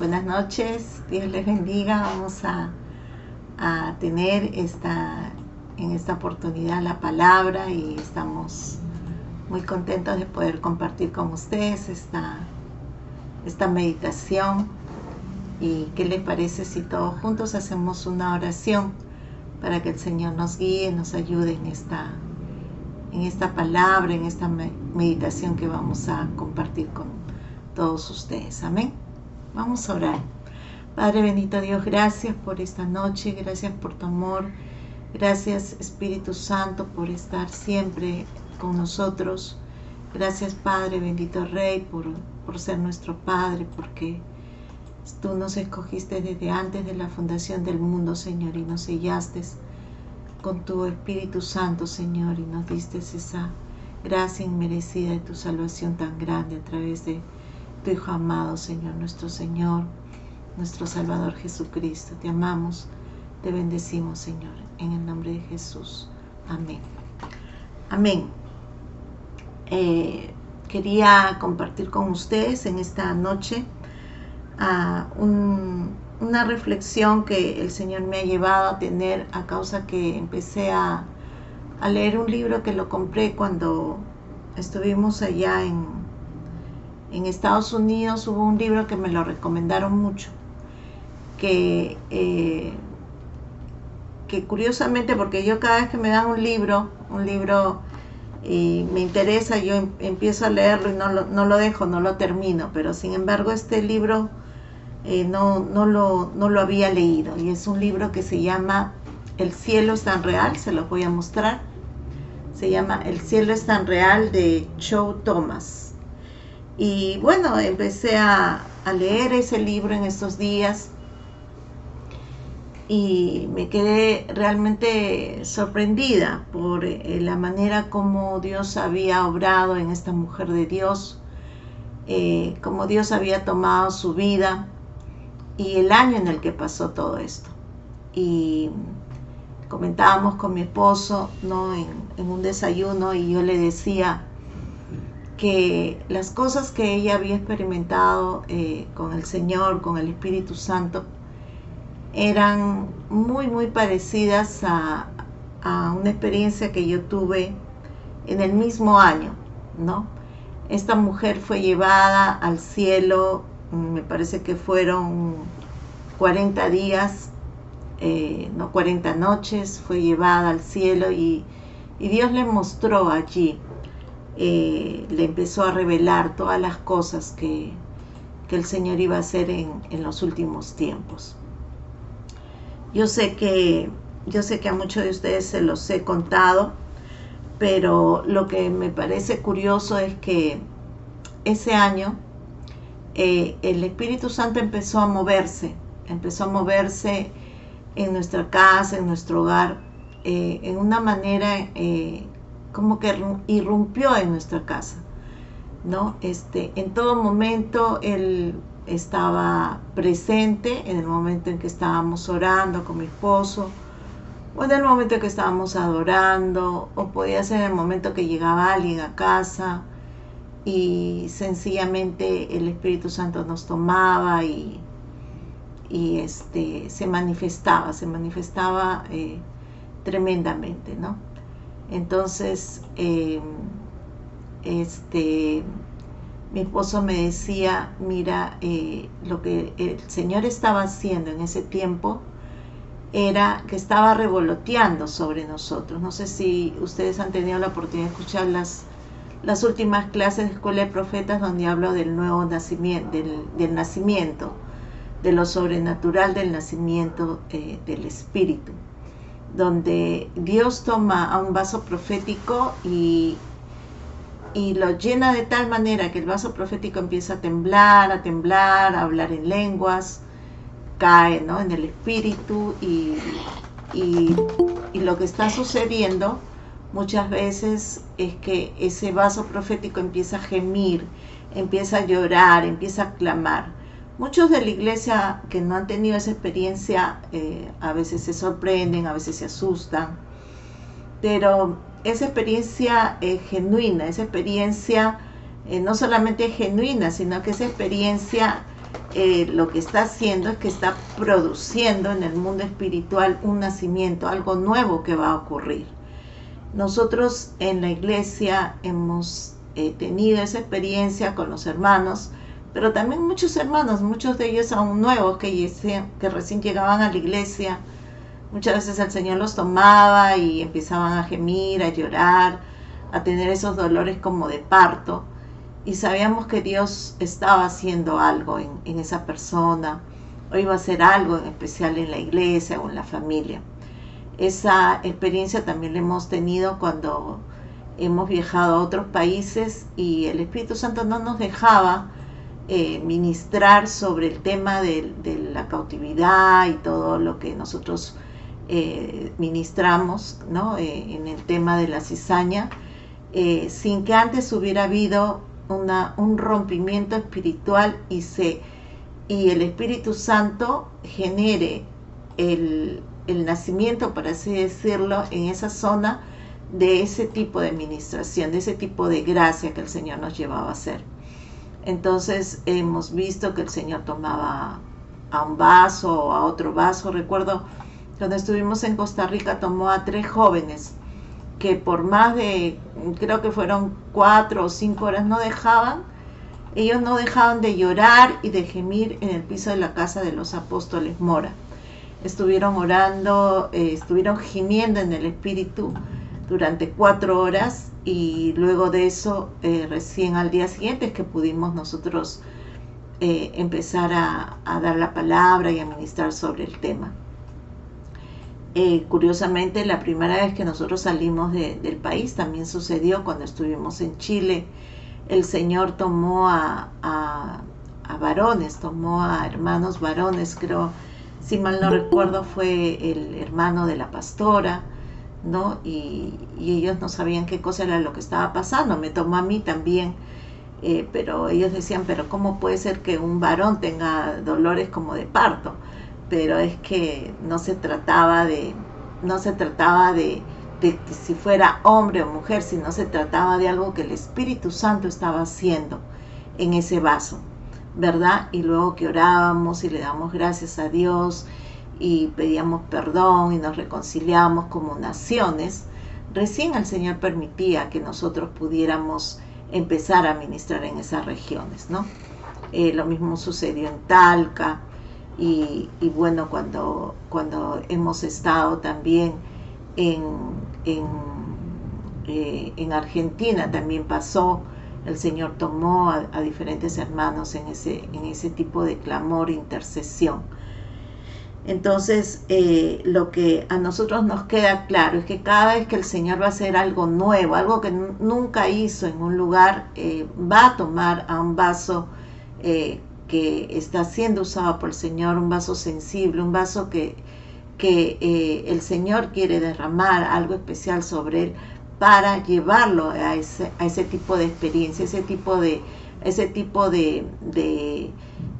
Buenas noches, Dios les bendiga. Vamos a tener en esta oportunidad la palabra y estamos muy contentos de poder compartir con ustedes esta meditación. ¿Y qué les parece si todos juntos hacemos una oración para que el Señor nos guíe, nos ayude en esta palabra, en esta meditación que vamos a compartir con todos ustedes? Amén. Vamos a orar. Padre bendito Dios, gracias por esta noche, gracias por tu amor, gracias Espíritu Santo por estar siempre con nosotros. Gracias Padre bendito Rey por ser nuestro Padre, porque tú nos escogiste desde antes de la fundación del mundo, Señor, y nos sellaste con tu Espíritu Santo, Señor, y nos diste esa gracia inmerecida de tu salvación tan grande a través de tu Hijo amado, Señor, nuestro Señor, nuestro Salvador Jesucristo. Te amamos, te bendecimos, Señor, en el nombre de Jesús. Amén. Amén. Quería compartir con ustedes en esta noche una reflexión que el Señor me ha llevado a tener a causa que empecé a leer un libro que lo compré cuando estuvimos allá en Estados Unidos. Hubo un libro que me lo recomendaron mucho, que curiosamente, porque yo cada vez que me dan un libro y me interesa, yo empiezo a leerlo y no lo dejo, no lo termino, pero sin embargo este libro no lo había leído, y es un libro que se llama El cielo es tan real. Se los voy a mostrar. Se llama El cielo es tan real, de Joe Thomas. Y bueno, empecé a leer ese libro en estos días y me quedé realmente sorprendida por la manera como Dios había obrado en esta mujer de Dios, como Dios había tomado su vida y el año en el que pasó todo esto. Y comentábamos con mi esposo, ¿no?, en un desayuno, y yo le decía que las cosas que ella había experimentado con el Señor, con el Espíritu Santo, eran muy muy parecidas a una experiencia que yo tuve en el mismo año, ¿no? Esta mujer fue llevada al cielo, me parece que fueron 40 días, 40 noches, fue llevada al cielo y Dios le mostró allí, le empezó a revelar todas las cosas que el Señor iba a hacer en los últimos tiempos. Yo sé que a muchos de ustedes se los he contado, pero lo que me parece curioso es que ese año el Espíritu Santo empezó a moverse en nuestra casa, en nuestro hogar, en una manera como que irrumpió en nuestra casa, ¿no? En todo momento Él estaba presente, en el momento en que estábamos orando con mi esposo, o en el momento en que estábamos adorando, o podía ser en el momento que llegaba alguien a casa y sencillamente el Espíritu Santo nos tomaba y se manifestaba tremendamente, ¿no? Entonces mi esposo me decía, mira, lo que el Señor estaba haciendo en ese tiempo era que estaba revoloteando sobre nosotros. No sé si ustedes han tenido la oportunidad de escuchar las últimas clases de Escuela de Profetas, donde hablo del nuevo nacimiento, del nacimiento, de lo sobrenatural del nacimiento del Espíritu, donde Dios toma a un vaso profético y lo llena de tal manera que el vaso profético empieza a temblar, a hablar en lenguas, cae, ¿no?, en el Espíritu, y lo que está sucediendo muchas veces es que ese vaso profético empieza a gemir, empieza a llorar, empieza a clamar. Muchos de la iglesia que no han tenido esa experiencia a veces se sorprenden, a veces se asustan, pero esa experiencia genuina, esa experiencia no solamente genuina, sino que esa experiencia lo que está haciendo es que está produciendo en el mundo espiritual un nacimiento, algo nuevo que va a ocurrir. Nosotros en la iglesia hemos tenido esa experiencia con los hermanos, pero también muchos hermanos, muchos de ellos aún nuevos que recién llegaban a la iglesia. Muchas veces el Señor los tomaba y empezaban a gemir, a llorar, a tener esos dolores como de parto. Y sabíamos que Dios estaba haciendo algo en esa persona, o iba a hacer algo en especial en la iglesia o en la familia. Esa experiencia también la hemos tenido cuando hemos viajado a otros países y el Espíritu Santo no nos dejaba ministrar sobre el tema de la cautividad y todo lo que nosotros ministramos, ¿no? En el tema de la cizaña, sin que antes hubiera habido un rompimiento espiritual y el Espíritu Santo genere el nacimiento, por así decirlo, en esa zona de ese tipo de administración, de ese tipo de gracia que el Señor nos llevaba a hacer. Entonces hemos visto que el Señor tomaba a un vaso o a otro vaso. Recuerdo cuando estuvimos en Costa Rica, tomó a 3 jóvenes que por más de, creo que fueron 4 o 5 horas, ellos no dejaban de llorar y de gemir en el piso de la casa de los apóstoles Mora. Estuvieron orando, estuvieron gimiendo en el Espíritu durante 4 horas y luego de eso, recién al día siguiente es que pudimos nosotros empezar a dar la palabra y a ministrar sobre el tema. Curiosamente, la primera vez que nosotros salimos del país también sucedió cuando estuvimos en Chile. El Señor tomó a varones, tomó a hermanos varones, creo, si mal no recuerdo, fue el hermano de la pastora, ¿no? Y ellos no sabían qué cosa era lo que estaba pasando. Me tomó a mí también, pero ellos decían, pero ¿cómo puede ser que un varón tenga dolores como de parto? Pero es que no se trataba de que si fuera hombre o mujer, sino se trataba de algo que el Espíritu Santo estaba haciendo en ese vaso, ¿verdad? Y luego que orábamos y le damos gracias a Dios y pedíamos perdón y nos reconciliamos como naciones, recién el Señor permitía que nosotros pudiéramos empezar a ministrar en esas regiones, ¿no? Lo mismo sucedió en Talca. Y bueno, cuando hemos estado también en Argentina también pasó, el Señor tomó a diferentes hermanos en ese tipo de clamor e intercesión. Entonces, lo que a nosotros nos queda claro es que cada vez que el Señor va a hacer algo nuevo, algo que nunca hizo en un lugar, va a tomar a un vaso que está siendo usado por el Señor, un vaso sensible, un vaso que el Señor quiere derramar algo especial sobre él para llevarlo a ese tipo de experiencia, ese tipo de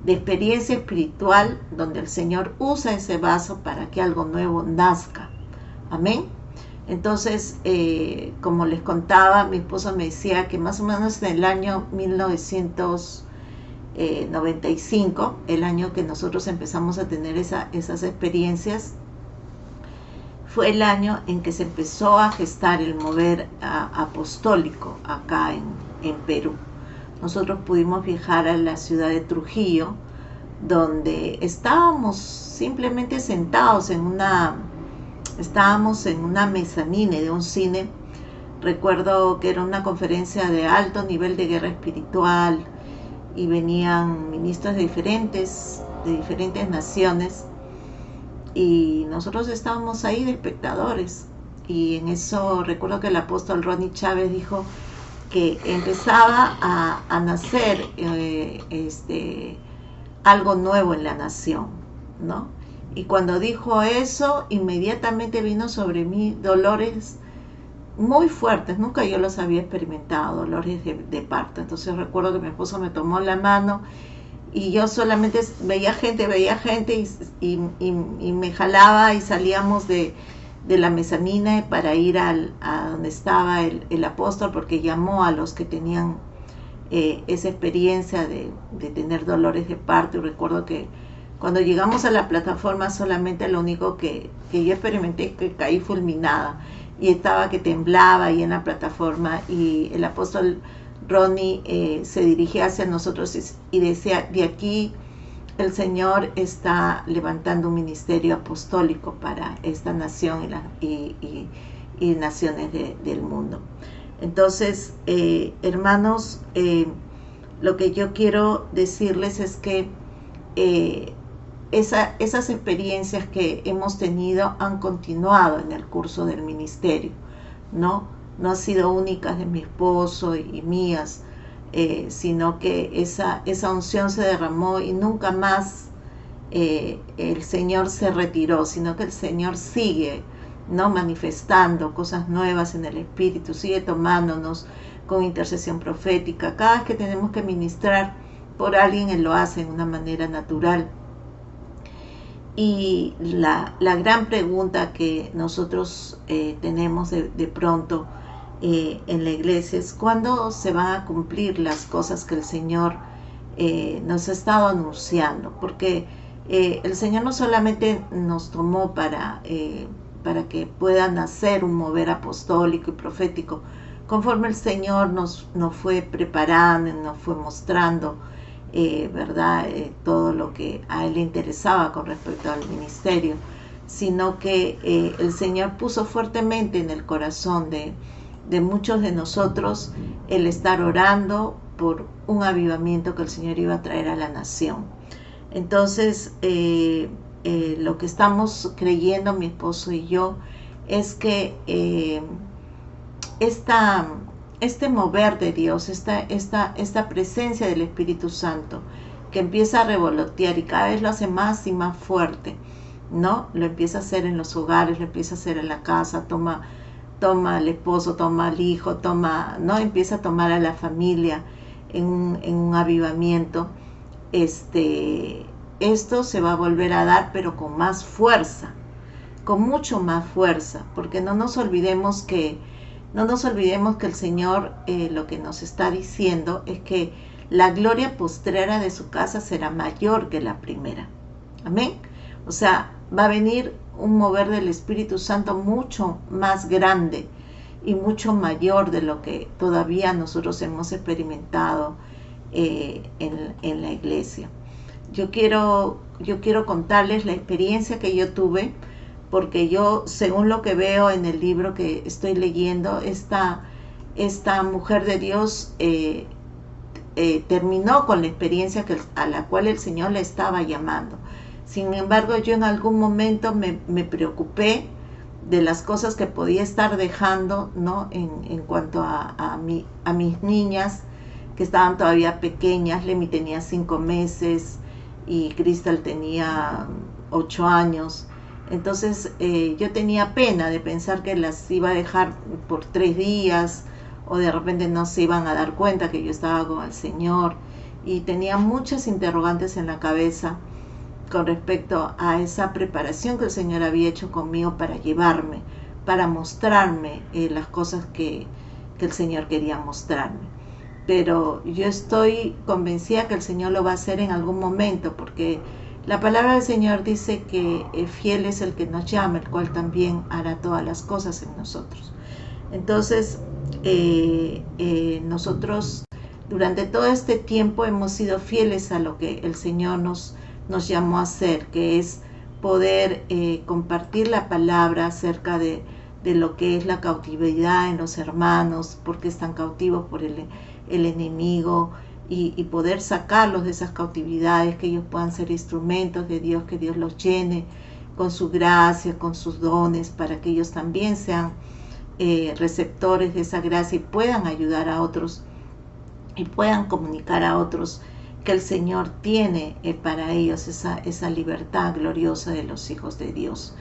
experiencia espiritual donde el Señor usa ese vaso para que algo nuevo nazca. Amén. Entonces, como les contaba, mi esposo me decía que más o menos en el año 1995, el año que nosotros empezamos a tener esas experiencias, fue el año en que se empezó a gestar el mover apostólico acá en Perú. Nosotros pudimos viajar a la ciudad de Trujillo, donde estábamos simplemente sentados estábamos en una mezanine de un cine. Recuerdo que era una conferencia de alto nivel de guerra espiritual y venían ministros de diferentes naciones y nosotros estábamos ahí de espectadores. Y en eso recuerdo que el apóstol Ronnie Chávez dijo que empezaba a nacer algo nuevo en la nación, ¿no? Y cuando dijo eso, inmediatamente vino sobre mí dolores muy fuertes. Nunca yo los había experimentado, dolores de parto. Entonces recuerdo que mi esposo me tomó la mano y yo solamente veía gente y me jalaba y salíamos de la mezanina para ir a donde estaba el apóstol, porque llamó a los que tenían esa experiencia de tener dolores de parto. Y recuerdo que cuando llegamos a la plataforma solamente lo único que yo experimenté es que caí fulminada y estaba que temblaba ahí en la plataforma, y el apóstol Ronnie se dirigía hacia nosotros y decía: de aquí el Señor está levantando un ministerio apostólico para esta nación y naciones del mundo. Entonces, hermanos, lo que yo quiero decirles es que esas experiencias que hemos tenido han continuado en el curso del ministerio, ¿no? No han sido únicas de mi esposo y mías, sino que esa unción se derramó y nunca más el Señor se retiró, sino que el Señor sigue, ¿no?, manifestando cosas nuevas en el Espíritu, sigue tomándonos con intercesión profética. Cada vez que tenemos que ministrar por alguien, Él lo hace de una manera natural. Y la gran pregunta que nosotros tenemos de pronto en la iglesia es: ¿cuándo se van a cumplir las cosas que el Señor nos ha estado anunciando? Porque el Señor no solamente nos tomó para que pueda nacer un mover apostólico y profético, conforme el Señor nos fue preparando, nos fue mostrando, ¿verdad? Todo lo que a Él le interesaba con respecto al ministerio, sino que el Señor puso fuertemente en el corazón de muchos de nosotros el estar orando por un avivamiento que el Señor iba a traer a la nación. Entonces, lo que estamos creyendo mi esposo y yo es que este mover de Dios, esta presencia del Espíritu Santo que empieza a revolotear y cada vez lo hace más y más fuerte, ¿no? Lo empieza a hacer en los hogares, lo empieza a hacer en la casa, toma al esposo, toma al hijo, ¿no? Empieza a tomar a la familia en un avivamiento. Esto se va a volver a dar, pero con más fuerza, con mucho más fuerza, porque no nos olvidemos que el Señor lo que nos está diciendo es que la gloria postrera de su casa será mayor que la primera. Amén. O sea, va a venir un mover del Espíritu Santo mucho más grande y mucho mayor de lo que todavía nosotros hemos experimentado en la iglesia. Yo quiero contarles la experiencia que yo tuve, porque yo, según lo que veo en el libro que estoy leyendo, esta mujer de Dios terminó con la experiencia a la cual el Señor la estaba llamando. Sin embargo, yo en algún momento me preocupé de las cosas que podía estar dejando, ¿no? En cuanto a mis niñas, que estaban todavía pequeñas. Lemmy tenía 5 meses y Crystal tenía 8 años. Entonces yo tenía pena de pensar que las iba a dejar por 3 días, o de repente no se iban a dar cuenta que yo estaba con el Señor, y tenía muchas interrogantes en la cabeza con respecto a esa preparación que el Señor había hecho conmigo para llevarme, para mostrarme las cosas que el Señor quería mostrarme. Pero yo estoy convencida que el Señor lo va a hacer en algún momento, porque la palabra del Señor dice que fiel es el que nos llama, el cual también hará todas las cosas en nosotros. Entonces, nosotros durante todo este tiempo hemos sido fieles a lo que el Señor nos llamó a hacer, que es poder compartir la palabra acerca de lo que es la cautividad en los hermanos, porque están cautivos por el enemigo, y poder sacarlos de esas cautividades, que ellos puedan ser instrumentos de Dios, que Dios los llene con su gracia, con sus dones, para que ellos también sean receptores de esa gracia y puedan ayudar a otros y puedan comunicar a otros que el Señor tiene para ellos esa libertad gloriosa de los hijos de Dios.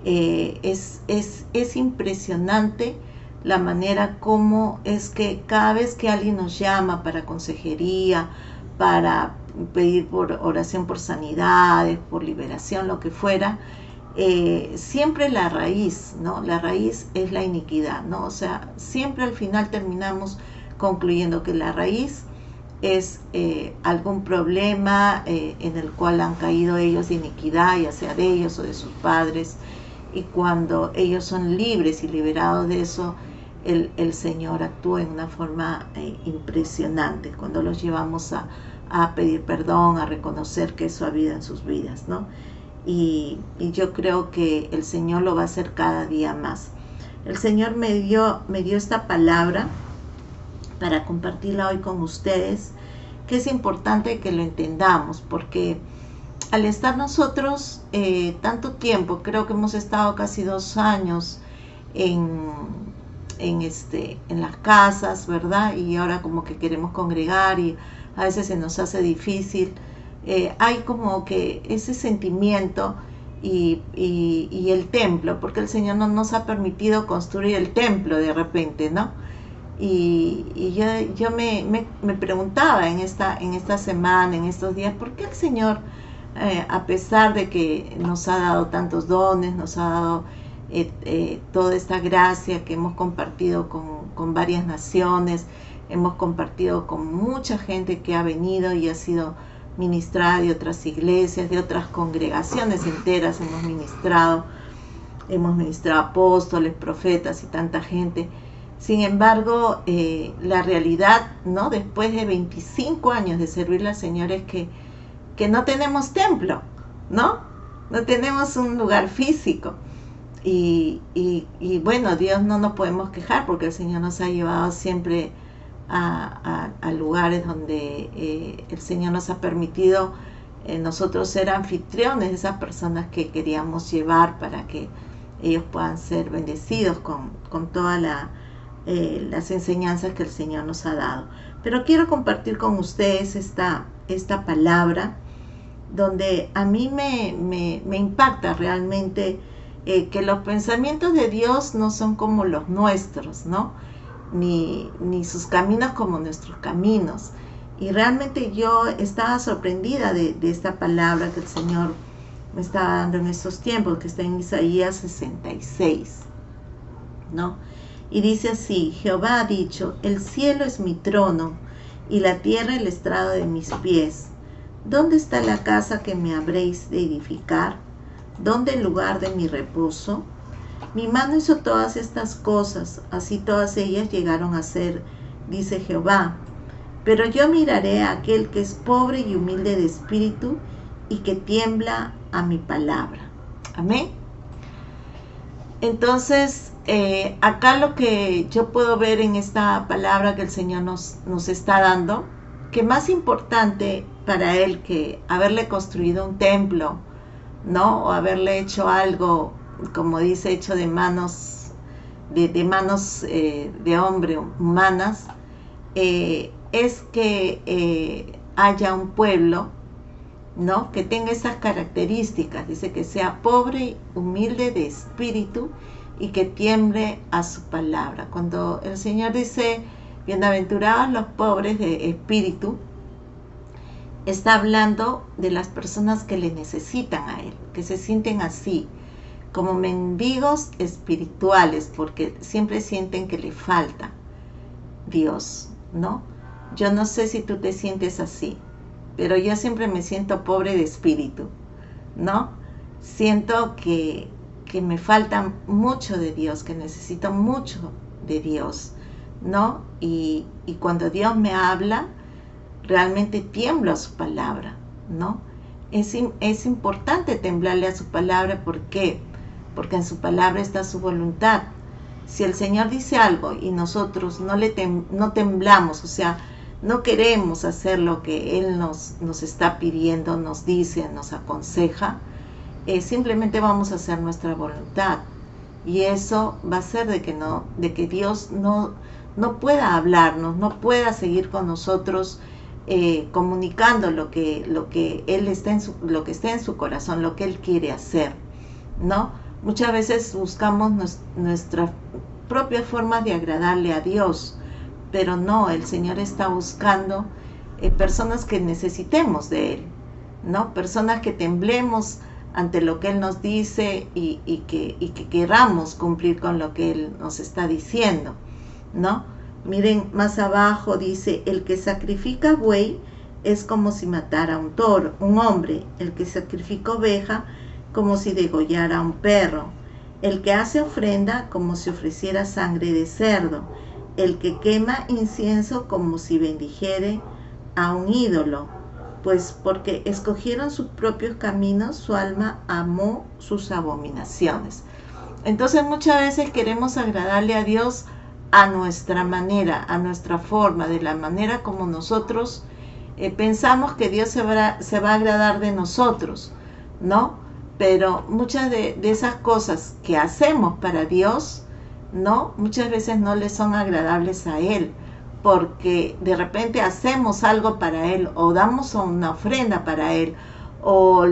Es impresionante la manera como es que cada vez que alguien nos llama para consejería, para pedir por oración por sanidades, por liberación, lo que fuera, siempre la raíz, ¿no? La raíz es la iniquidad, ¿no? O sea, siempre al final terminamos concluyendo que la raíz es algún problema en el cual han caído ellos de iniquidad, ya sea de ellos o de sus padres, y cuando ellos son libres y liberados de eso, el Señor actúa en una forma impresionante cuando los llevamos a pedir perdón, a reconocer que eso ha habido en sus vidas, ¿no? Y yo creo que el Señor lo va a hacer cada día más. El Señor me dio esta palabra para compartirla hoy con ustedes, que es importante que lo entendamos, porque al estar nosotros tanto tiempo, creo que hemos estado casi 2 años en las casas, ¿verdad? Y ahora como que queremos congregar y a veces se nos hace difícil. Hay como que ese sentimiento y el templo, porque el Señor no nos ha permitido construir el templo de repente, ¿no? Y yo me preguntaba en esta semana, en estos días, ¿por qué el Señor, a pesar de que nos ha dado tantos dones, nos ha dado toda esta gracia que hemos compartido con varias naciones, hemos compartido con mucha gente que ha venido y ha sido ministrada de otras iglesias, de otras congregaciones enteras, hemos ministrado apóstoles, profetas y tanta gente? Sin embargo, la realidad, ¿no?, después de 25 años de servirle al Señor, es que no tenemos templo, ¿no? No tenemos un lugar físico. Y bueno, Dios no nos podemos quejar, porque el Señor nos ha llevado siempre a lugares donde el Señor nos ha permitido nosotros ser anfitriones de esas personas que queríamos llevar para que ellos puedan ser bendecidos con todas las enseñanzas que el Señor nos ha dado. Pero quiero compartir con ustedes esta palabra, donde a mí me impacta realmente que los pensamientos de Dios no son como los nuestros, ¿no? Ni sus caminos como nuestros caminos. Y realmente yo estaba sorprendida de esta palabra que el Señor me estaba dando en estos tiempos, que está en Isaías 66, ¿no? Y dice así: Jehová ha dicho, el cielo es mi trono y la tierra el estrado de mis pies. ¿Dónde está la casa que me habréis de edificar? ¿Dónde el lugar de mi reposo? Mi mano hizo todas estas cosas, así todas ellas llegaron a ser, dice Jehová. Pero yo miraré a aquel que es pobre y humilde de espíritu y que tiembla a mi palabra. Amén. Entonces, acá lo que yo puedo ver en esta palabra que el Señor nos está dando, que más importante para Él que haberle construido un templo, ¿no?, o haberle hecho algo, como dice, hecho de manos de hombre, humanas, es que haya un pueblo, ¿no?, que tenga esas características. Dice que sea pobre y humilde de espíritu y que tiemble a su palabra. Cuando el Señor dice bienaventurados los pobres de espíritu, está hablando de las personas que le necesitan a Él, que se sienten así, como mendigos espirituales, porque siempre sienten que le falta Dios, ¿no? Yo no sé si tú te sientes así, pero yo siempre me siento pobre de espíritu, ¿no? Siento que me falta mucho de Dios, que necesito mucho de Dios, ¿no? Y cuando Dios me habla, realmente tiemblo a su palabra, ¿no? Es importante temblarle a su palabra. ¿Por qué? Porque en su palabra está su voluntad. Si el Señor dice algo y nosotros no temblamos, o sea, no queremos hacer lo que Él nos está pidiendo, nos dice, nos aconseja, simplemente vamos a hacer nuestra voluntad. Y eso va a ser de que Dios no pueda hablarnos, no pueda seguir con nosotros comunicando lo que Él lo que está en su corazón, lo que Él quiere hacer, ¿no? Muchas veces buscamos nuestras propias formas de agradarle a Dios, pero no, el Señor está buscando personas que necesitemos de Él, ¿no? Personas que temblemos ante lo que Él nos dice y que queramos cumplir con lo que Él nos está diciendo, ¿no? Miren, más abajo dice, el que sacrifica buey es como si matara un toro, un hombre. El que sacrifica oveja, como si degollara un perro. El que hace ofrenda, como si ofreciera sangre de cerdo. El que quema incienso, como si bendijere a un ídolo. Pues porque escogieron sus propios caminos, su alma amó sus abominaciones. Entonces muchas veces queremos agradarle a Dios a nuestra manera, a nuestra forma, de la manera como nosotros pensamos que Dios se va a agradar de nosotros, ¿no? Pero muchas de esas cosas que hacemos para Dios, ¿no? Muchas veces no le son agradables a Él, porque de repente hacemos algo para Él, o damos una ofrenda para Él, o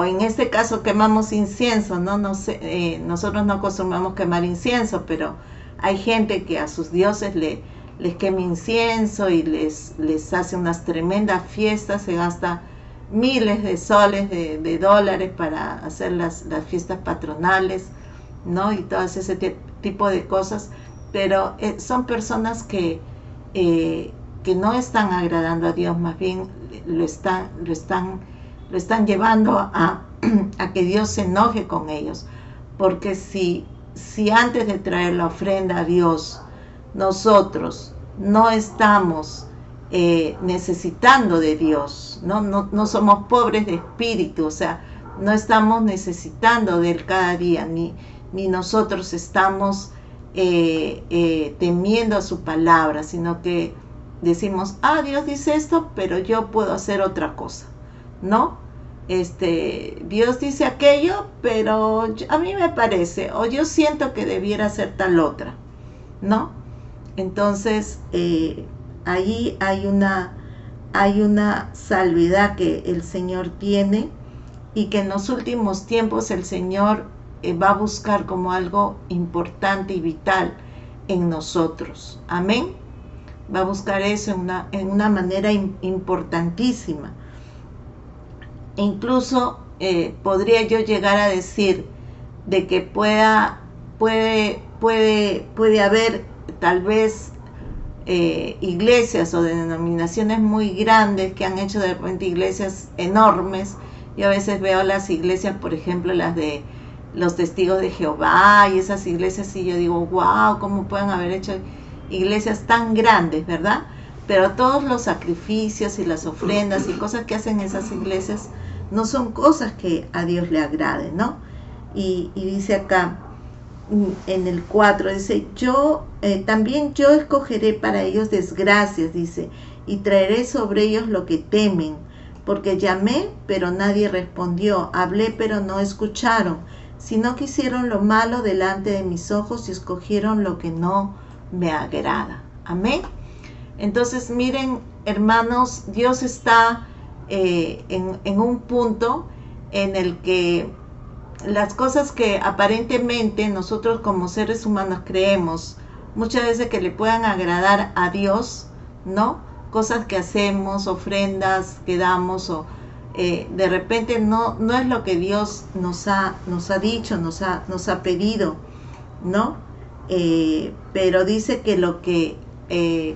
en este caso quemamos incienso, ¿no? No sé, nosotros no acostumbramos quemar incienso, pero hay gente que a sus dioses les quema incienso y les hace unas tremendas fiestas, se gasta miles de soles, de dólares para hacer las fiestas patronales, ¿no? Y todo ese tipo de cosas, pero son personas que no están agradando a Dios, más bien lo están llevando a que Dios se enoje con ellos, porque si antes de traer la ofrenda a Dios nosotros no estamos necesitando de Dios, no somos pobres de espíritu, o sea, no estamos necesitando de Él cada día, ni nosotros estamos temiendo a su palabra, sino que decimos, Dios dice esto, pero yo puedo hacer otra cosa, ¿no? Dios dice aquello, pero a mí me parece, o yo siento que debiera ser tal otra, ¿no? Entonces, ahí hay una salvedad que el Señor tiene, y que en los últimos tiempos el Señor va a buscar como algo importante y vital en nosotros. Amén. Va a buscar eso en una manera importantísima. E incluso podría yo llegar a decir de que puede haber tal vez iglesias o denominaciones muy grandes que han hecho de repente iglesias enormes. Yo a veces veo las iglesias, por ejemplo, las de los Testigos de Jehová y esas iglesias, y yo digo, wow, ¿cómo pueden haber hecho iglesias tan grandes, verdad? Pero todos los sacrificios y las ofrendas y cosas que hacen esas iglesias no son cosas que a Dios le agraden, ¿no? Y dice acá, en el 4, dice, también yo escogeré para ellos desgracias, dice, y traeré sobre ellos lo que temen, porque llamé, pero nadie respondió, hablé, pero no escucharon, sino que hicieron lo malo delante de mis ojos y escogieron lo que no me agrada. Amén. Entonces, miren, hermanos, Dios está en un punto en el que las cosas que aparentemente nosotros como seres humanos creemos muchas veces que le puedan agradar a Dios, ¿no? Cosas que hacemos, ofrendas que damos, o de repente no es lo que Dios nos ha dicho, nos ha pedido, ¿no? Pero dice que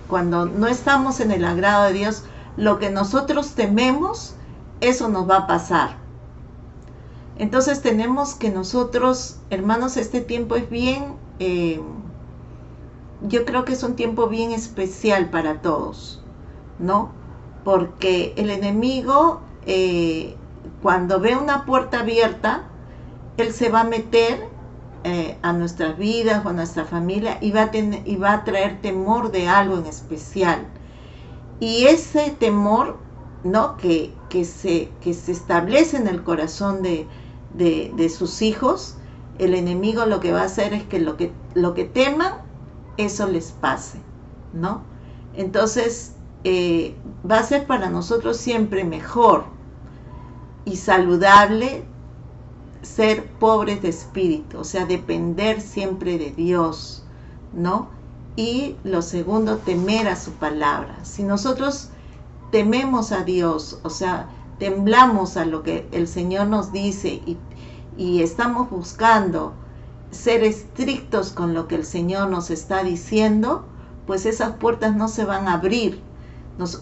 cuando no estamos en el agrado de Dios, lo que nosotros tememos, eso nos va a pasar. Entonces tenemos que nosotros, hermanos, este tiempo es bien, yo creo que es un tiempo bien especial para todos, ¿no? Porque el enemigo, cuando ve una puerta abierta, él se va a meter a nuestras vidas o a nuestra familia y va a traer temor de algo en especial. Y ese temor, ¿no? que se establece en el corazón de sus hijos, el enemigo lo que va a hacer es que lo que teman, eso les pase, ¿no? Entonces va a ser para nosotros siempre mejor y saludable ser pobres de espíritu, o sea, depender siempre de Dios, ¿no? Y lo segundo, temer a su palabra. Si nosotros tememos a Dios, o sea, temblamos a lo que el Señor nos dice y estamos buscando ser estrictos con lo que el Señor nos está diciendo, pues esas puertas no se van a abrir.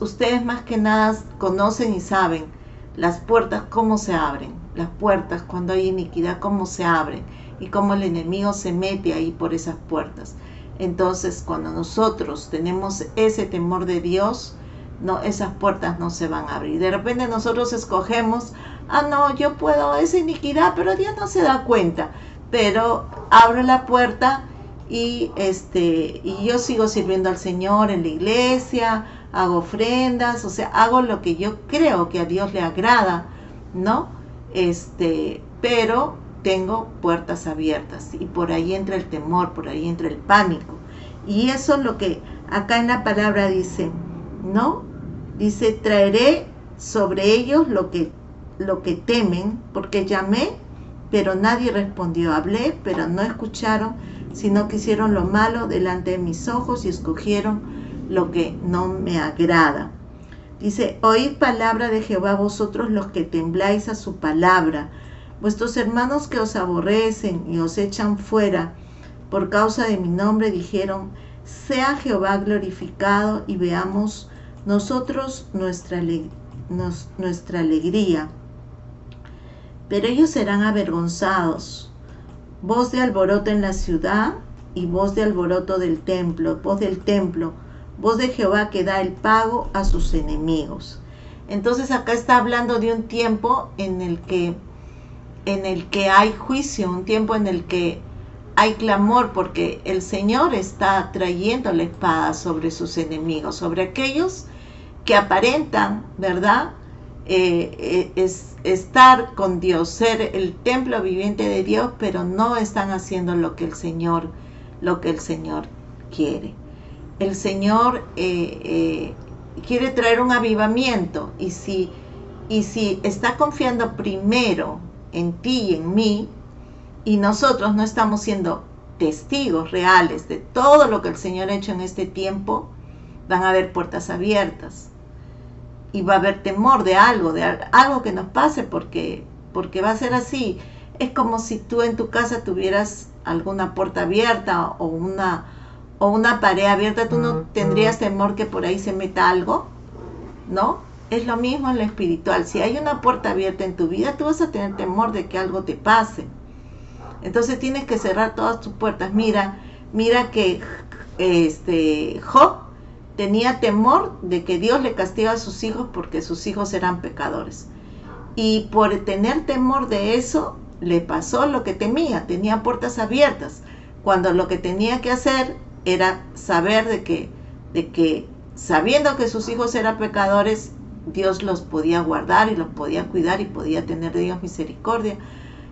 Ustedes más que nada conocen y saben las puertas cómo se abren, las puertas cuando hay iniquidad cómo se abren y cómo el enemigo se mete ahí por esas puertas. Entonces, cuando nosotros tenemos ese temor de Dios, no, esas puertas no se van a abrir. De repente nosotros escogemos, no, yo puedo esa iniquidad, pero Dios no se da cuenta. Pero abro la puerta y yo sigo sirviendo al Señor en la iglesia, hago ofrendas, o sea, hago lo que yo creo que a Dios le agrada, ¿no? Pero tengo puertas abiertas y por ahí entra el temor, por ahí entra el pánico. Y eso es lo que acá en la palabra dice, ¿no? Dice, traeré sobre ellos lo que temen, porque llamé, pero nadie respondió. Hablé, pero no escucharon, sino que hicieron lo malo delante de mis ojos y escogieron lo que no me agrada. Dice, oíd palabra de Jehová vosotros los que tembláis a su palabra, vuestros hermanos que os aborrecen y os echan fuera por causa de mi nombre, dijeron, sea Jehová glorificado y veamos nosotros nuestra alegría. Pero ellos serán avergonzados. Voz de alboroto en la ciudad y voz de alboroto del templo, voz del templo, voz de Jehová que da el pago a sus enemigos. Entonces acá está hablando de un tiempo en el que hay juicio, un tiempo en el que hay clamor, porque el Señor está trayendo la espada sobre sus enemigos, sobre aquellos que aparentan, ¿verdad? Estar con Dios, ser el templo viviente de Dios, pero no están haciendo lo que el Señor quiere. El Señor quiere traer un avivamiento, y si está confiando primero en ti y en mí, y nosotros no estamos siendo testigos reales de todo lo que el Señor ha hecho en este tiempo, van a haber puertas abiertas y va a haber temor de algo que nos pase, porque va a ser así. Es como si tú en tu casa tuvieras alguna puerta abierta o una pared abierta, tú no tendrías temor que por ahí se meta algo, ¿no? Es lo mismo en lo espiritual. Si hay una puerta abierta en tu vida, tú vas a tener temor de que algo te pase. Entonces tienes que cerrar todas tus puertas. Mira que Job tenía temor de que Dios le castiga a sus hijos porque sus hijos eran pecadores. Y por tener temor de eso, le pasó lo que temía. Tenía puertas abiertas, cuando lo que tenía que hacer era saber de que sabiendo que sus hijos eran pecadores, Dios los podía guardar y los podía cuidar y podía tener de Dios misericordia.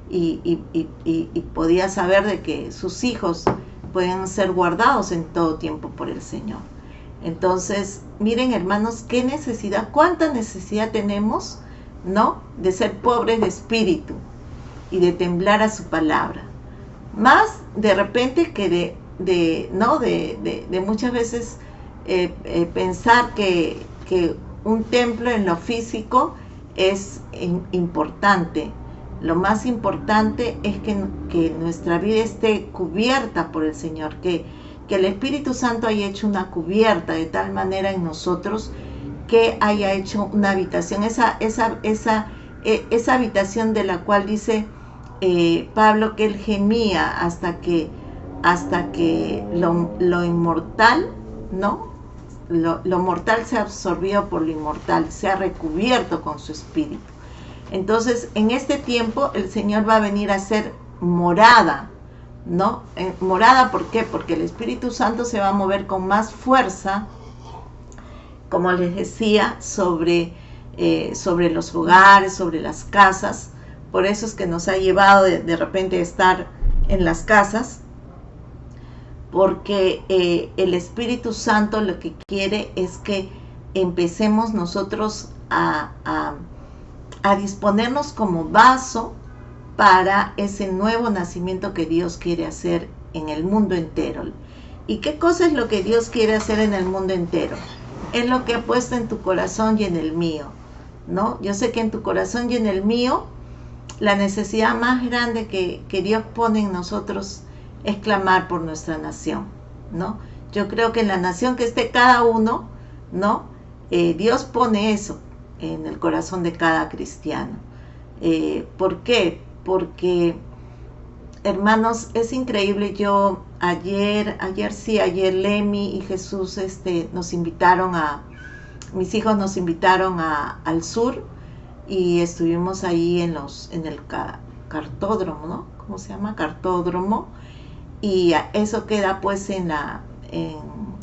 Y podía saber de que sus hijos pueden ser guardados en todo tiempo por el Señor. Entonces, miren, hermanos, qué necesidad, cuánta necesidad tenemos, ¿no?, de ser pobres de espíritu y de temblar a su palabra. Más de repente que de muchas veces pensar que un templo en lo físico es importante. Lo más importante es que nuestra vida esté cubierta por el Señor, que el Espíritu Santo haya hecho una cubierta de tal manera en nosotros que haya hecho una habitación, esa habitación de la cual dice Pablo que él gemía hasta que lo inmortal, ¿no? Lo mortal se absorbió por lo inmortal, se ha recubierto con su espíritu. Entonces, en este tiempo el Señor va a venir a ser morada, ¿no? Morada, ¿por qué? Porque el Espíritu Santo se va a mover con más fuerza, como les decía, sobre los hogares, sobre las casas. Por eso es que nos ha llevado de repente a estar en las casas, porque el Espíritu Santo lo que quiere es que empecemos nosotros a disponernos como vaso para ese nuevo nacimiento que Dios quiere hacer en el mundo entero. ¿Y qué cosa es lo que Dios quiere hacer en el mundo entero? Es lo que ha puesto en tu corazón y en el mío, ¿no? Yo sé que en tu corazón y en el mío, la necesidad más grande que Dios pone en nosotros es clamar por nuestra nación, ¿no? Yo creo que en la nación que esté cada uno, ¿no? Dios pone eso en el corazón de cada cristiano. ¿Por qué? Porque, hermanos, es increíble. Yo ayer Lemmy y Jesús nos invitaron mis hijos nos invitaron al sur y estuvimos ahí en el cartódromo, ¿no? ¿Cómo se llama? Cartódromo. Y eso queda pues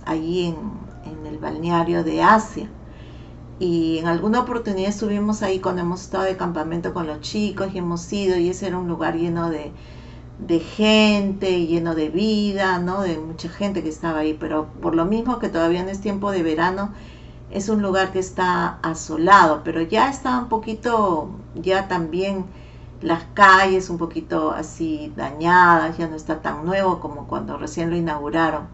allí en el balneario de Asia. Y en alguna oportunidad estuvimos ahí cuando hemos estado de campamento con los chicos y hemos ido, y ese era un lugar lleno de gente, lleno de vida, ¿no? De mucha gente que estaba ahí, pero por lo mismo que todavía no es tiempo de verano, es un lugar que está asolado, pero ya está un poquito, ya también las calles un poquito así dañadas, ya no está tan nuevo como cuando recién lo inauguraron.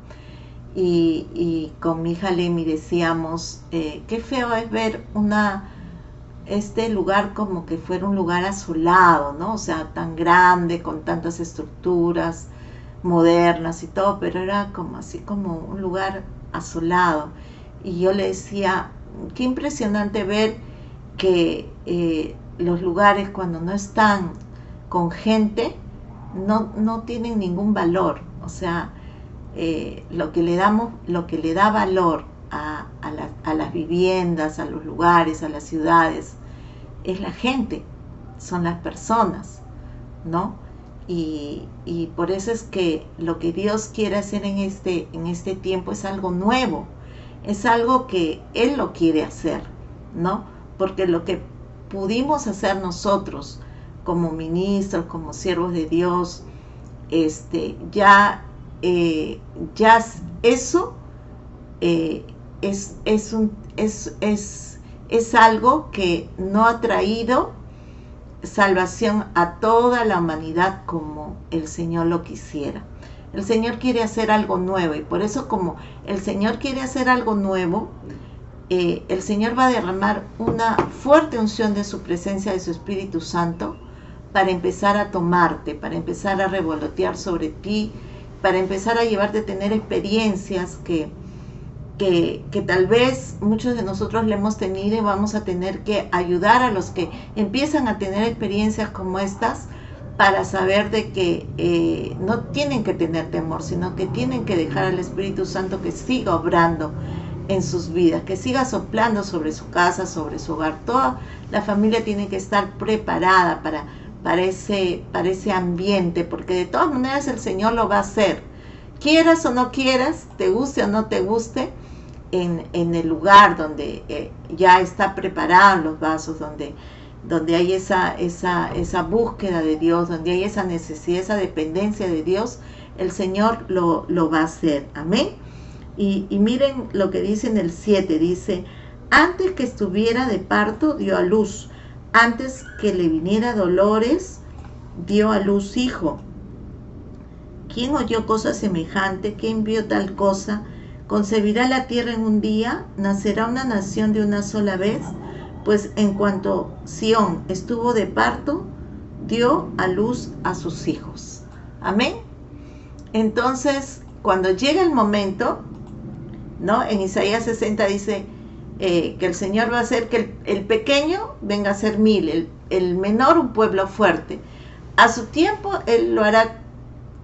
Y con mi hija Lemmy decíamos, qué feo es ver este lugar como que fuera un lugar asolado, ¿no? O sea, tan grande, con tantas estructuras modernas y todo, pero era como así como un lugar asolado. Y yo le decía, qué impresionante ver que los lugares cuando no están con gente no tienen ningún valor. O sea, lo que le da valor a las viviendas, a los lugares, a las ciudades, es la gente, son las personas, ¿no? Y por eso es que lo que Dios quiere hacer en este tiempo es algo nuevo, es algo que Él lo quiere hacer, ¿no? Porque lo que pudimos hacer nosotros como ministros, como siervos de Dios, ya eso es algo que no ha traído salvación a toda la humanidad como el Señor lo quisiera. El Señor quiere hacer algo nuevo, y por eso, como el Señor quiere hacer algo nuevo, el Señor va a derramar una fuerte unción de su presencia, de su Espíritu Santo, para empezar a tomarte, para empezar a revolotear sobre ti, para empezar a llevarte a tener experiencias que tal vez muchos de nosotros le hemos tenido, y vamos a tener que ayudar a los que empiezan a tener experiencias como estas, para saber de que no tienen que tener temor, sino que tienen que dejar al Espíritu Santo que siga obrando en sus vidas, que siga soplando sobre su casa, sobre su hogar. Toda la familia tiene que estar preparada para ese ambiente, porque de todas maneras el Señor lo va a hacer, quieras o no quieras, te guste o no te guste, en el lugar donde ya está preparado los vasos, donde hay esa búsqueda de Dios, donde hay esa necesidad, esa dependencia de Dios, el Señor lo va a hacer. Amén. Y miren lo que dice en el 7, dice, antes que estuviera de parto dio a luz, antes que le viniera dolores dio a luz hijo. ¿Quién oyó cosa semejante? ¿Quién vio tal cosa? ¿Concebirá la tierra en un día? ¿Nacerá una nación de una sola vez? Pues en cuanto Sión estuvo de parto, dio a luz a sus hijos. Amén. Entonces, cuando llega el momento, ¿no? En Isaías 60 dice que el Señor va a hacer que el pequeño venga a ser 1000, el menor un pueblo fuerte. A su tiempo Él lo hará.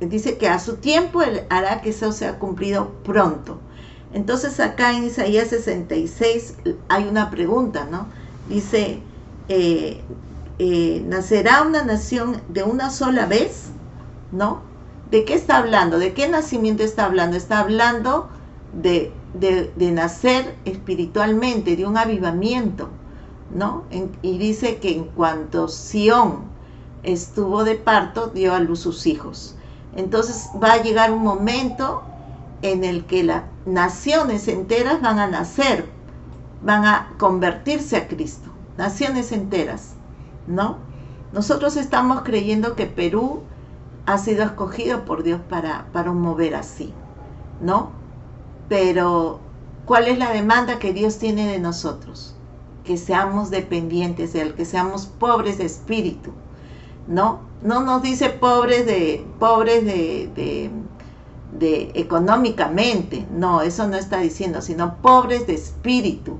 Dice que a su tiempo Él hará que eso sea cumplido pronto. Entonces acá en Isaías 66 hay una pregunta, ¿no? Dice, ¿nacerá una nación de una sola vez? ¿No? ¿De qué está hablando? ¿De qué nacimiento está hablando? Está hablando de nacer espiritualmente, de un avivamiento, ¿no? Y dice que en cuanto Sión estuvo de parto, dio a luz sus hijos. Entonces va a llegar un momento en el que las naciones enteras van a nacer, van a convertirse a Cristo, naciones enteras, ¿no? Nosotros estamos creyendo que Perú ha sido escogido por Dios para un mover así, ¿no? Pero, ¿cuál es la demanda que Dios tiene de nosotros? Que seamos dependientes de Él, que seamos pobres de espíritu, ¿no? No nos dice pobres de de económicamente, no, eso no está diciendo, sino pobres de espíritu.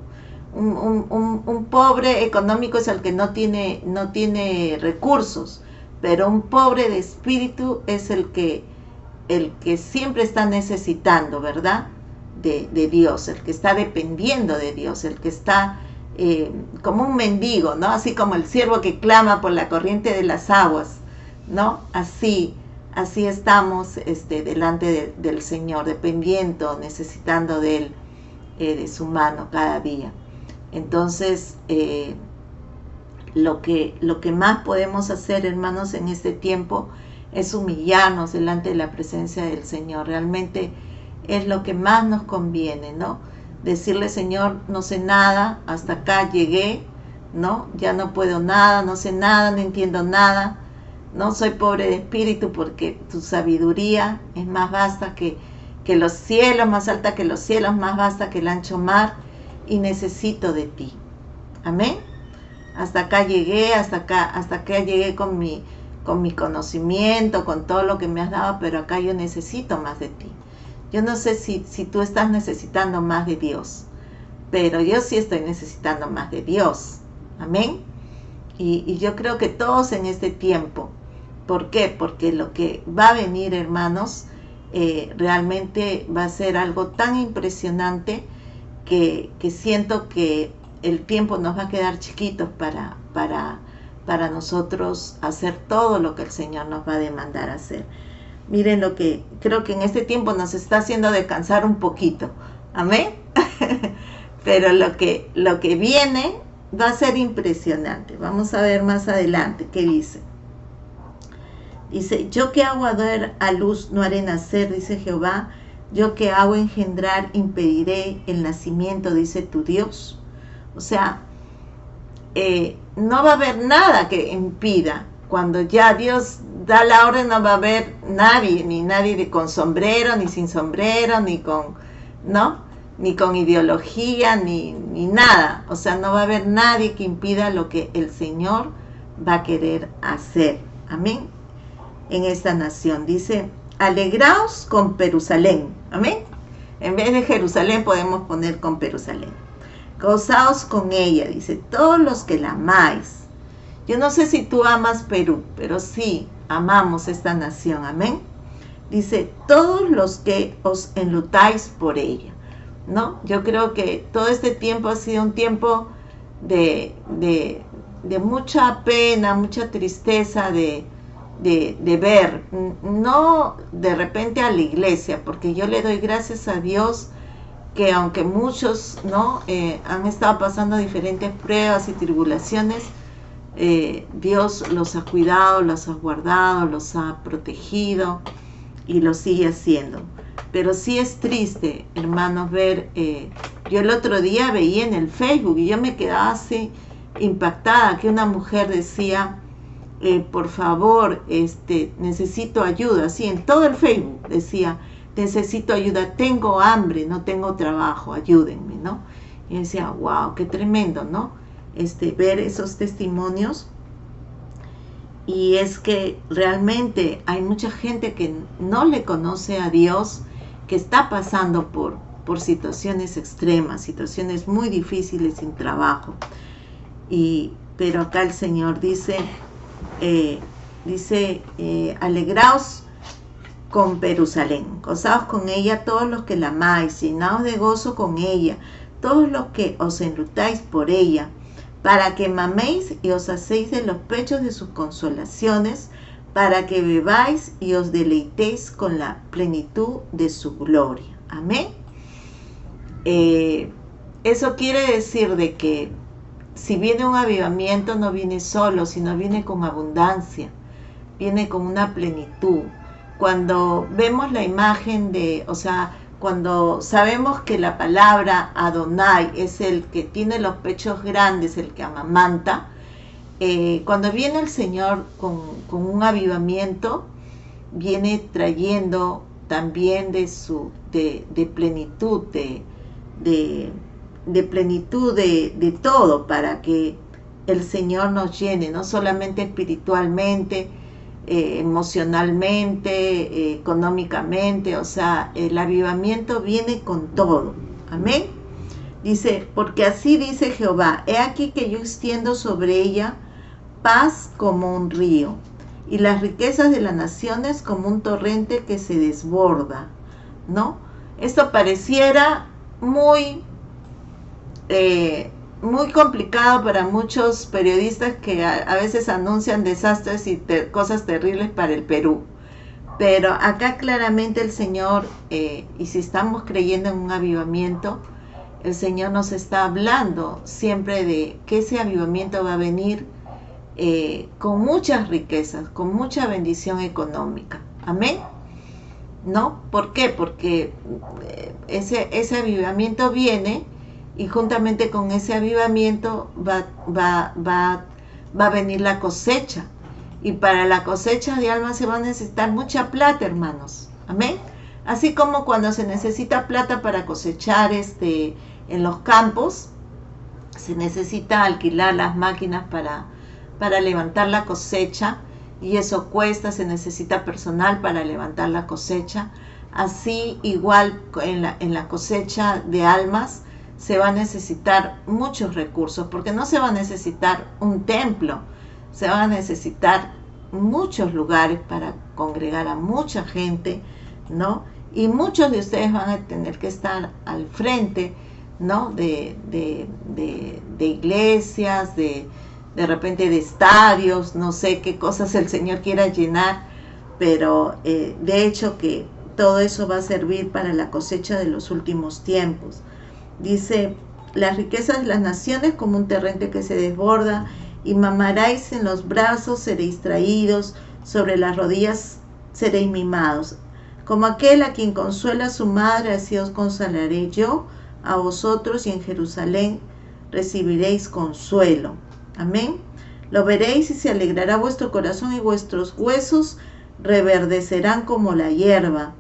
Un pobre económico es el que no tiene recursos, pero un pobre de espíritu es el que siempre está necesitando, ¿verdad? De Dios, el que está dependiendo de Dios, el que está como un mendigo, ¿no? Así como el siervo que clama por la corriente de las aguas, ¿no? Así estamos delante del Señor, dependiendo, necesitando de Él, de su mano cada día. Entonces, lo que más podemos hacer, hermanos, en este tiempo es humillarnos delante de la presencia del Señor. Realmente es lo que más nos conviene, ¿no? Decirle, Señor, no sé nada, hasta acá llegué, ¿no? Ya no puedo nada, no sé nada, no entiendo nada, no soy pobre de espíritu porque tu sabiduría es más vasta que los cielos, más alta que los cielos, más vasta que el ancho mar, y necesito de ti. Amén. Hasta acá llegué, hasta acá llegué con mi conocimiento, con todo lo que me has dado, pero acá yo necesito más de ti. Yo no sé si tú estás necesitando más de Dios, pero yo sí estoy necesitando más de Dios. Amén. Y yo creo que todos en este tiempo. ¿Por qué? Porque lo que va a venir, hermanos, realmente va a ser algo tan impresionante que siento que el tiempo nos va a quedar chiquitos para nosotros hacer todo lo que el Señor nos va a demandar hacer. Miren lo que creo que en este tiempo nos está haciendo descansar un poquito. Amén. Pero lo que viene va a ser impresionante. Vamos a ver más adelante qué dice. Dice, yo que hago dar a luz no haré nacer, dice Jehová. Yo que hago engendrar impediré el nacimiento, dice tu Dios. O sea, no va a haber nada que impida. Cuando ya Dios da la orden, no va a haber nadie con sombrero, ni sin sombrero, ni con ideología, ni nada. O sea, no va a haber nadie que impida lo que el Señor va a querer hacer. Amén. En esta nación. Dice, alegraos con Jerusalén. Amén. En vez de Jerusalén podemos poner con Jerusalén. Gozaos con ella. Dice, todos los que la amáis. Yo no sé si tú amas Perú, pero sí amamos esta nación. Amén. Dice, todos los que os enlutáis por ella. ¿No? Yo creo que todo este tiempo ha sido un tiempo de mucha pena, mucha tristeza, de ver, no de repente a la iglesia, porque yo le doy gracias a Dios que aunque muchos han estado pasando diferentes pruebas y tribulaciones, Dios los ha cuidado, los ha guardado, los ha protegido y lo sigue haciendo. Pero sí es triste, hermanos, ver, yo el otro día veía en el Facebook y yo me quedaba así impactada, que una mujer decía, por favor, necesito ayuda. Sí, en todo el Facebook decía, necesito ayuda, tengo hambre, no tengo trabajo, ayúdenme, ¿no? Y decía, wow, qué tremendo, ¿no? Ver esos testimonios. Y es que realmente hay mucha gente que no le conoce a Dios, que está pasando por situaciones extremas, situaciones muy difíciles, sin trabajo. Pero acá el Señor dice, alegraos con Jerusalén, gozaos con ella todos los que la amáis, llenaos de gozo con ella, todos los que os enlutáis por ella, para que maméis y os hacéis de los pechos de sus consolaciones, para que bebáis y os deleitéis con la plenitud de su gloria. Amén. Eso quiere decir de que si viene un avivamiento, no viene solo, sino viene con abundancia, viene con una plenitud. Cuando vemos la imagen cuando sabemos que la palabra Adonai es el que tiene los pechos grandes, el que amamanta, cuando viene el Señor con un avivamiento, viene trayendo también de plenitud, de plenitud de todo, para que el Señor nos llene, no solamente espiritualmente, emocionalmente, económicamente, o sea, el avivamiento viene con todo. Amén. Dice, porque así dice Jehová, he aquí que yo extiendo sobre ella paz como un río, y las riquezas de las naciones como un torrente que se desborda, ¿no? Esto pareciera muy muy complicado para muchos periodistas que a veces anuncian desastres y cosas terribles para el Perú. Pero acá claramente el Señor, y si estamos creyendo en un avivamiento, el Señor nos está hablando siempre de que ese avivamiento va a venir con muchas riquezas, con mucha bendición económica. Amén. ¿No? ¿Por qué? Porque ese avivamiento viene, y juntamente con ese avivamiento va a venir la cosecha. Y para la cosecha de almas se va a necesitar mucha plata, hermanos. Amén. Así como cuando se necesita plata para cosechar en los campos, se necesita alquilar las máquinas para levantar la cosecha, y eso cuesta, se necesita personal para levantar la cosecha. Así igual en la cosecha de almas se va a necesitar muchos recursos, porque no se va a necesitar un templo, se van a necesitar muchos lugares para congregar a mucha gente, ¿no? Y muchos de ustedes van a tener que estar al frente, ¿no? De iglesias, de repente de estadios, no sé qué cosas el Señor quiera llenar, pero de hecho que todo eso va a servir para la cosecha de los últimos tiempos. Dice, las riquezas de las naciones como un torrente que se desborda, y mamaréis en los brazos, seréis traídos, sobre las rodillas seréis mimados. Como aquel a quien consuela su madre, así os consolaré yo a vosotros, y en Jerusalén recibiréis consuelo. Amén. Lo veréis y se alegrará vuestro corazón, y vuestros huesos reverdecerán como la hierba.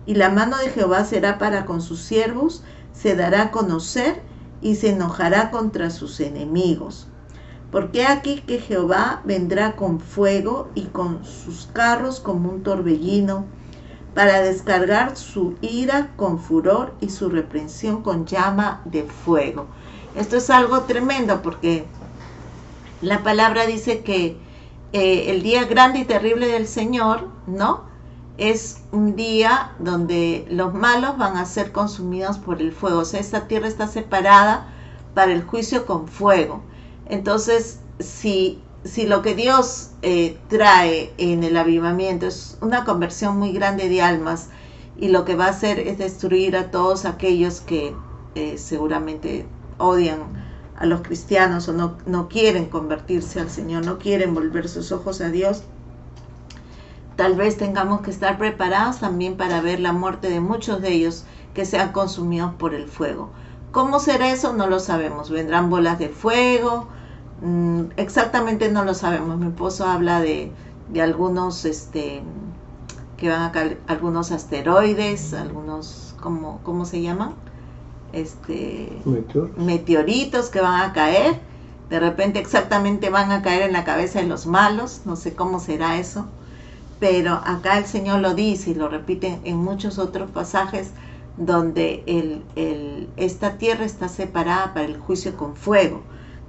Y la mano de Jehová será para con sus siervos, se dará a conocer y se enojará contra sus enemigos. Porque aquí que Jehová vendrá con fuego y con sus carros como un torbellino, para descargar su ira con furor y su reprensión con llama de fuego. Esto es algo tremendo, porque la palabra dice que el día grande y terrible del Señor, ¿no? Es un día donde los malos van a ser consumidos por el fuego. O sea, esta tierra está separada para el juicio con fuego. Entonces, si lo que Dios trae en el avivamiento es una conversión muy grande de almas, y lo que va a hacer es destruir a todos aquellos que seguramente odian a los cristianos o no quieren convertirse al Señor, no quieren volver sus ojos a Dios, tal vez tengamos que estar preparados también para ver la muerte de muchos de ellos que sean consumidos por el fuego. ¿Cómo será eso? No lo sabemos. ¿Vendrán bolas de fuego? Exactamente no lo sabemos. Mi esposo habla de algunos que van a caer, algunos asteroides, algunos, ¿cómo se llaman? Meteoritos que van a caer. De repente exactamente van a caer en la cabeza de los malos. No sé cómo será eso. Pero acá el Señor lo dice y lo repite en muchos otros pasajes, donde esta tierra está separada para el juicio con fuego,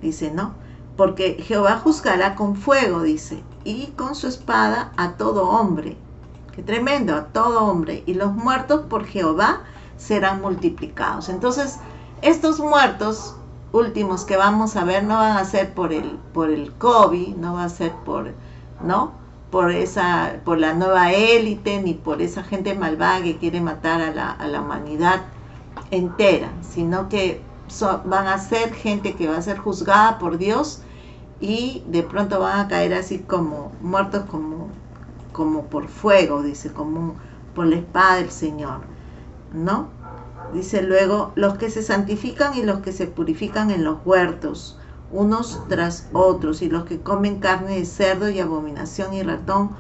dice, ¿no? Porque Jehová juzgará con fuego, dice, y con su espada a todo hombre. Qué tremendo, a todo hombre. Y los muertos por Jehová serán multiplicados. Entonces, estos muertos últimos que vamos a ver no van a ser por el COVID, no va a ser por la nueva élite, ni por esa gente malvada que quiere matar a la humanidad entera, sino que van a ser gente que va a ser juzgada por Dios, y de pronto van a caer así como muertos como por fuego, dice, como por la espada del Señor, ¿no? Dice luego, los que se santifican y los que se purifican en los huertos, unos tras otros, y los que comen carne de cerdo y abominación y ratón,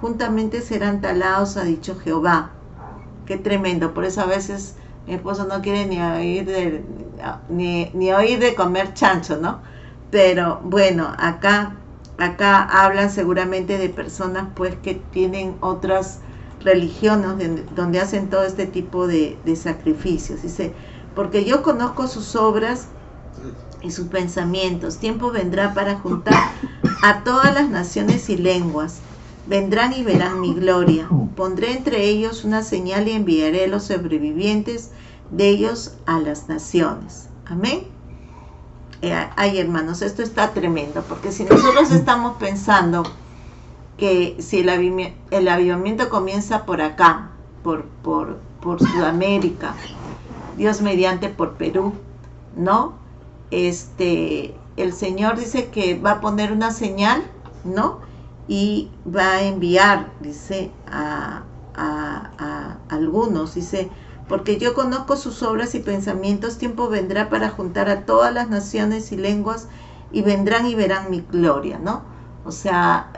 juntamente serán talados, ha dicho Jehová. Qué tremendo. Por eso a veces mi esposo no quiere ni oír de comer chancho, ¿no? Pero bueno, acá acá hablan seguramente de personas pues que tienen otras religiones donde hacen todo este tipo de sacrificios. Dice, porque yo conozco sus obras y sus pensamientos. Tiempo vendrá para juntar a todas las naciones y lenguas. Vendrán y verán mi gloria. Pondré entre ellos una señal y enviaré a los sobrevivientes de ellos a las naciones. Amén. Ay, hermanos, esto está tremendo, porque si nosotros estamos pensando que si el avivamiento comienza por acá, por Sudamérica, Dios mediante por Perú, ¿no? El Señor dice que va a poner una señal, ¿no? Y va a enviar, dice, a algunos, dice, porque yo conozco sus obras y pensamientos, tiempo vendrá para juntar a todas las naciones y lenguas, y vendrán y verán mi gloria, ¿no? O sea,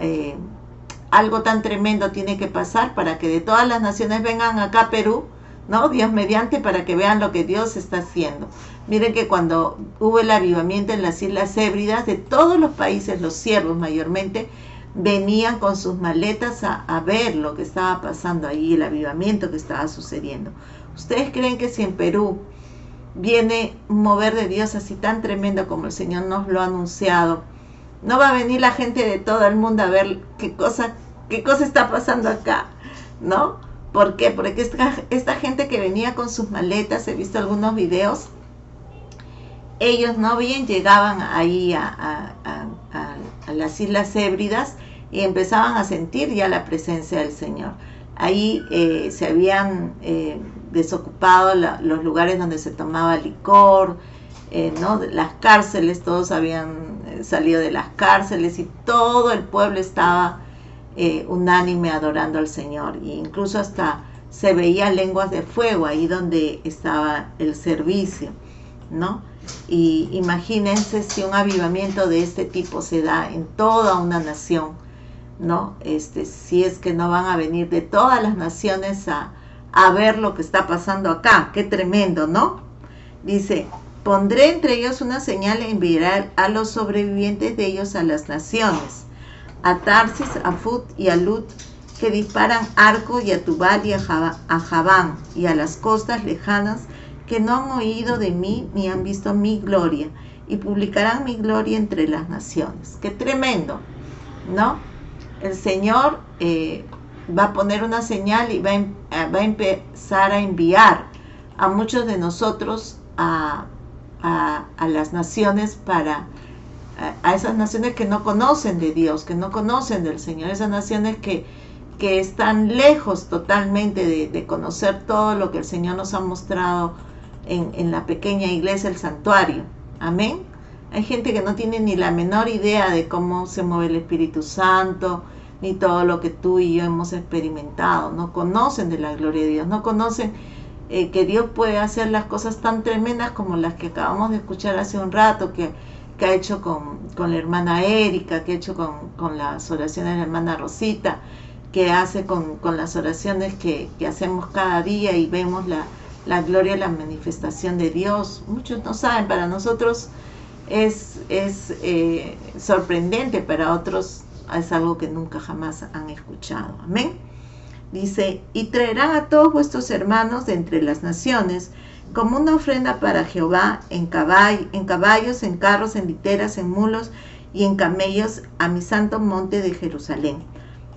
algo tan tremendo tiene que pasar para que de todas las naciones vengan acá a Perú, ¿no? Dios mediante, para que vean lo que Dios está haciendo. Miren que cuando hubo el avivamiento en las Islas Hébridas, de todos los países, los siervos mayormente, venían con sus maletas a ver lo que estaba pasando ahí, el avivamiento que estaba sucediendo. ¿Ustedes creen que si en Perú viene un mover de Dios así tan tremendo como el Señor nos lo ha anunciado, no va a venir la gente de todo el mundo a ver qué cosa está pasando acá, ¿no? ¿Por qué? Porque esta gente que venía con sus maletas, he visto algunos videos, ellos no bien llegaban ahí a las Islas Hébridas y empezaban a sentir ya la presencia del Señor. Ahí se habían desocupado los lugares donde se tomaba licor, ¿no? Las cárceles, todos habían salido de las cárceles y todo el pueblo estaba unánime adorando al Señor, e incluso hasta se veía lenguas de fuego ahí donde estaba el servicio, ¿no? Y imagínense si un avivamiento de este tipo se da en toda una nación, ¿no? Si es que no van a venir de todas las naciones a ver lo que está pasando acá. Qué tremendo, ¿no? Dice, pondré entre ellos una señal e enviaré a los sobrevivientes de ellos a las naciones, a Tarsis, a Fut y a Lut, que disparan arco, y a Tubal y a Javán, y a las costas lejanas, que no han oído de mí ni han visto mi gloria, y publicarán mi gloria entre las naciones. Qué tremendo, ¿no? El Señor va a poner una señal y va a empezar a enviar a muchos de nosotros a las naciones, a esas naciones que no conocen de Dios, que no conocen del Señor, esas naciones que están lejos totalmente de conocer todo lo que el Señor nos ha mostrado en la pequeña iglesia, el santuario. Amén. Hay gente que no tiene ni la menor idea de cómo se mueve el Espíritu Santo, ni todo lo que tú y yo hemos experimentado. No conocen de la gloria de Dios, no conocen que Dios puede hacer las cosas tan tremendas como las que acabamos de escuchar hace un rato, que ha hecho con la hermana Erika, que ha hecho con las oraciones de la hermana Rosita, que hace con las oraciones que hacemos cada día, y vemos la gloria, la manifestación de Dios. Muchos no saben, para nosotros es sorprendente, para otros es algo que nunca jamás han escuchado. Amén. Dice, y traerán a todos vuestros hermanos de entre las naciones como una ofrenda para Jehová en caballos, en carros, en literas, en mulos y en camellos, a mi santo monte de Jerusalén.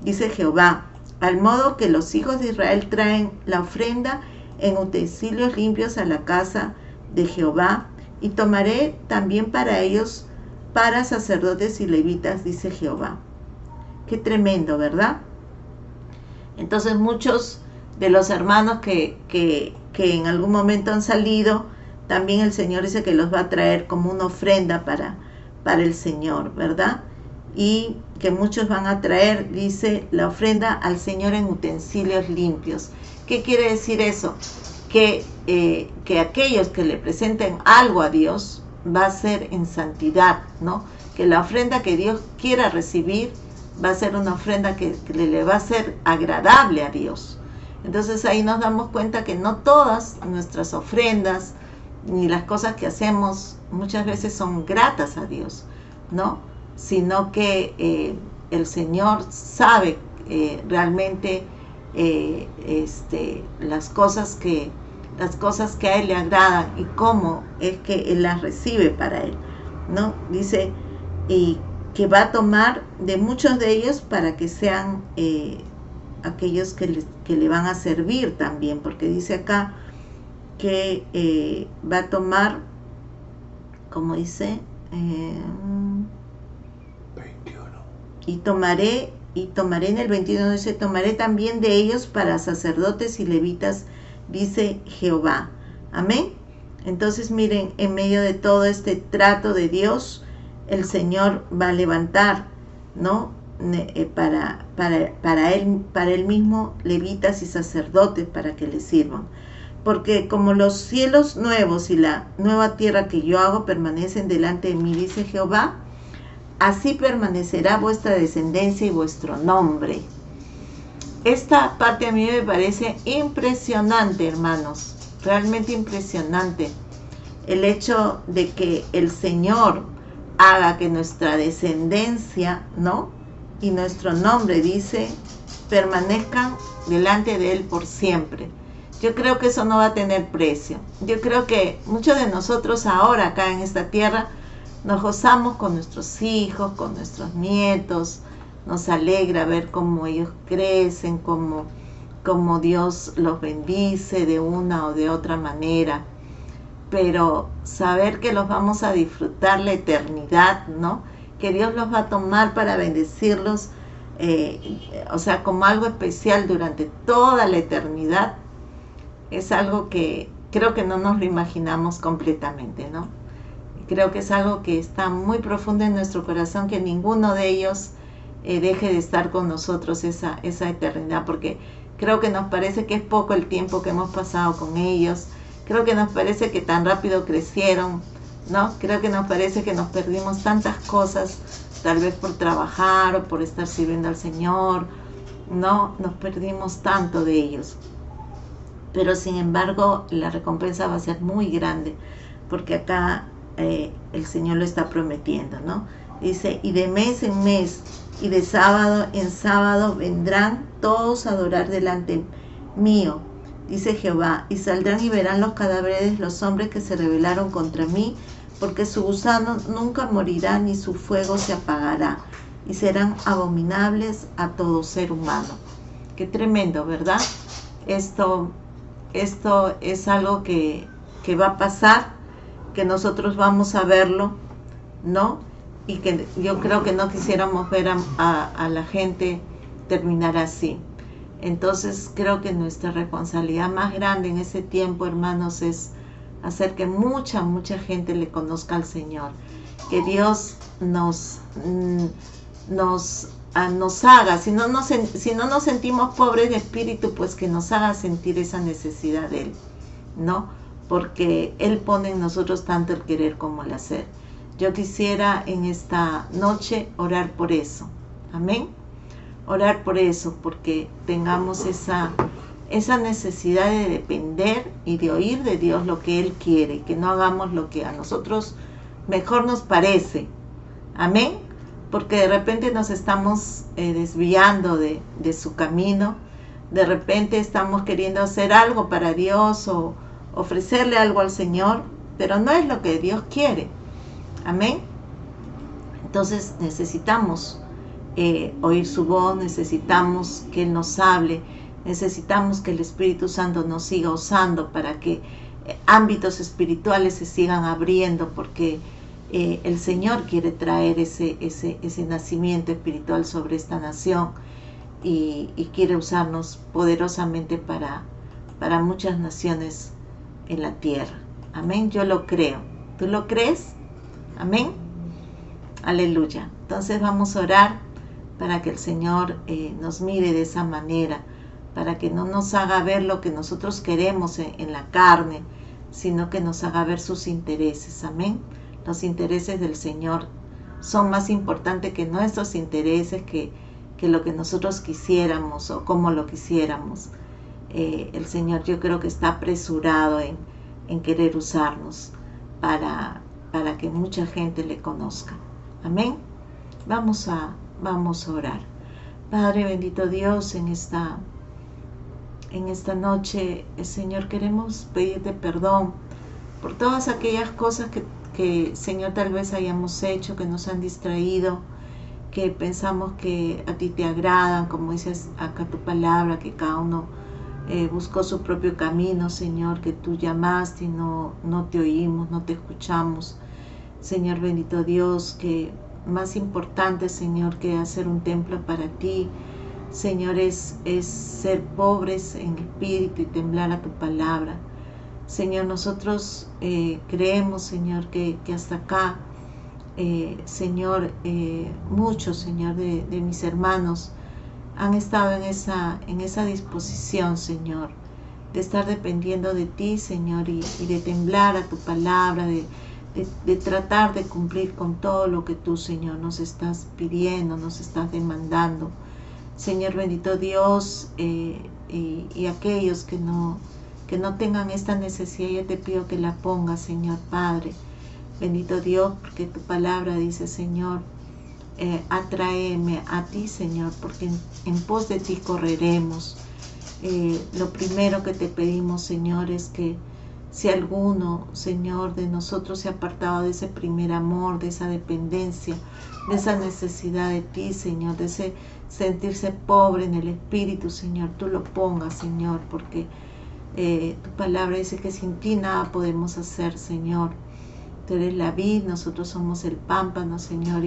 Dice Jehová, al modo que los hijos de Israel traen la ofrenda en utensilios limpios a la casa de Jehová, y tomaré también para ellos, para sacerdotes y levitas, dice Jehová. Qué tremendo, ¿verdad? Entonces muchos de los hermanos que en algún momento han salido, también el Señor dice que los va a traer como una ofrenda para el Señor, ¿verdad? Y que muchos van a traer, dice, la ofrenda al Señor en utensilios limpios. ¿Qué quiere decir eso? Que aquellos que le presenten algo a Dios va a ser en santidad, ¿no? Que la ofrenda que Dios quiera recibir va a ser una ofrenda que le va a ser agradable a Dios. Entonces ahí nos damos cuenta que no todas nuestras ofrendas ni las cosas que hacemos muchas veces son gratas a Dios, ¿no? sino que el Señor sabe realmente las cosas que a Él le agradan y cómo es que Él las recibe para Él, ¿no? Dice, y que va a tomar de muchos de ellos para que sean aquellos que le van a servir también, porque dice acá que va a tomar, como dice, 21. Y tomaré en el 21, dice, tomaré también de ellos para sacerdotes y levitas, dice Jehová. Amén. Entonces miren, en medio de todo este trato de Dios, el Señor va a levantar, ¿no? Para él mismo levitas y sacerdotes para que le sirvan. Porque como los cielos nuevos y la nueva tierra que yo hago permanecen delante de mí, dice Jehová, así permanecerá vuestra descendencia y vuestro nombre. Esta parte a mí me parece impresionante, hermanos, realmente impresionante. El hecho de que el Señor haga que nuestra descendencia, ¿no? Y nuestro nombre, dice, permanezcan delante de Él por siempre. Yo creo que eso no va a tener precio. Yo creo que muchos de nosotros ahora acá en esta tierra nos gozamos con nuestros hijos, con nuestros nietos. Nos alegra ver cómo ellos crecen, cómo Dios los bendice de una o de otra manera. Pero saber que los vamos a disfrutar la eternidad, ¿no? Que Dios los va a tomar para bendecirlos, o sea, como algo especial durante toda la eternidad, es algo que creo que no nos lo imaginamos completamente, ¿no? Creo que es algo que está muy profundo en nuestro corazón, que ninguno de ellos deje de estar con nosotros esa eternidad, porque creo que nos parece que es poco el tiempo que hemos pasado con ellos. Creo que nos parece que tan rápido crecieron, ¿no? Creo que nos parece que nos perdimos tantas cosas, tal vez por trabajar o por estar sirviendo al Señor, ¿no? Nos perdimos tanto de ellos. Pero sin embargo, la recompensa va a ser muy grande, porque acá el Señor lo está prometiendo, ¿no? Dice, y de mes en mes, y de sábado en sábado vendrán todos a adorar delante mío, dice Jehová, y saldrán y verán los cadáveres los hombres que se rebelaron contra mí, porque su gusano nunca morirá ni su fuego se apagará, y serán abominables a todo ser humano. Qué tremendo, ¿verdad? Esto es algo que va a pasar, que nosotros vamos a verlo, ¿no? Y que yo creo que no quisiéramos ver a la gente terminar así. Entonces creo que nuestra responsabilidad más grande en ese tiempo, hermanos, es hacer que mucha gente le conozca al Señor. Que Dios nos haga, si no nos sentimos pobres de espíritu, pues que nos haga sentir esa necesidad de Él, ¿no? Porque Él pone en nosotros tanto el querer como el hacer. Yo quisiera en esta noche orar por eso. Amén. Orar por eso, porque tengamos esa necesidad de depender y de oír de Dios lo que Él quiere, que no hagamos lo que a nosotros mejor nos parece. Amén. Porque de repente nos estamos desviando de su camino. De repente estamos queriendo hacer algo para Dios o ofrecerle algo al Señor, pero no es lo que Dios quiere. Amén. Entonces necesitamos oír su voz, necesitamos que Él nos hable, necesitamos que el Espíritu Santo nos siga usando para que ámbitos espirituales se sigan abriendo, porque el Señor quiere traer ese nacimiento espiritual sobre esta nación y quiere usarnos poderosamente para muchas naciones en la tierra. Amén. Yo lo creo. ¿Tú lo crees? Amén. Aleluya. Entonces vamos a orar para que el Señor nos mire de esa manera, para que no nos haga ver lo que nosotros queremos en la carne, sino que nos haga ver sus intereses. Amén. Los intereses del Señor son más importantes que nuestros intereses, que lo que nosotros quisiéramos o como lo quisiéramos. El Señor, yo creo que está apresurado en querer usarnos para que mucha gente le conozca. Amén. Vamos a orar. Padre bendito Dios, en esta noche, Señor, queremos pedirte perdón por todas aquellas cosas que, Señor, tal vez hayamos hecho, que nos han distraído, que pensamos que a ti te agradan, como dices acá tu palabra, que cada uno buscó su propio camino, Señor, que tú llamaste y no te oímos, no te escuchamos. Señor bendito Dios, que más importante, Señor, que hacer un templo para ti, Señor, es ser pobres en espíritu y temblar a tu palabra. Señor, nosotros creemos, Señor, que hasta acá, Señor, muchos, Señor, de mis hermanos han estado en esa disposición, Señor, de estar dependiendo de ti, Señor, y de temblar a tu palabra, de tratar de cumplir con todo lo que tú, Señor, nos estás pidiendo, nos estás demandando. Señor bendito Dios, y aquellos que no tengan esta necesidad, yo te pido que la pongas, Señor Padre. Bendito Dios, porque tu palabra dice, Señor, atráeme a ti, Señor, porque en pos de ti correremos. Lo primero que te pedimos, Señor, es que si alguno, Señor, de nosotros se ha apartado de ese primer amor, de esa dependencia, de esa necesidad de ti, Señor, de ese sentirse pobre en el espíritu, Señor, tú lo pongas, Señor, porque tu palabra dice que sin ti nada podemos hacer, Señor. Tú eres la vid, nosotros somos el pámpano, Señor,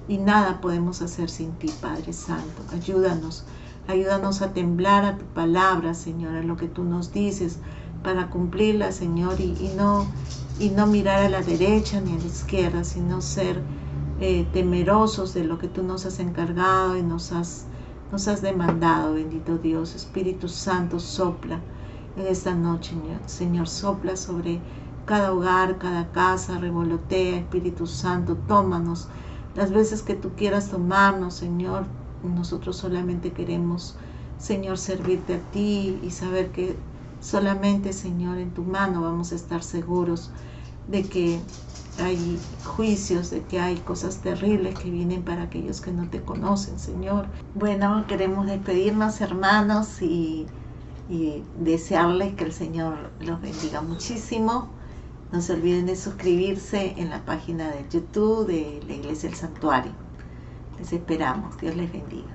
y nada podemos hacer sin ti, Padre Santo. Ayúdanos a temblar a tu palabra, Señor, a lo que tú nos dices, para cumplirla, Señor, y no mirar a la derecha ni a la izquierda, sino ser temerosos de lo que tú nos has encargado y nos has demandado, bendito Dios. Espíritu Santo, sopla en esta noche, Señor, sopla sobre cada hogar, cada casa, revolotea, Espíritu Santo, tómanos las veces que tú quieras tomarnos, Señor. Nosotros solamente queremos, Señor, servirte a ti y saber que solamente, Señor, en tu mano vamos a estar seguros de que hay juicios, de que hay cosas terribles que vienen para aquellos que no te conocen, Señor. Bueno, queremos despedirnos, hermanos, y desearles que el Señor los bendiga muchísimo. No se olviden de suscribirse en la página de YouTube de la Iglesia del Santuario. Les esperamos. Dios les bendiga.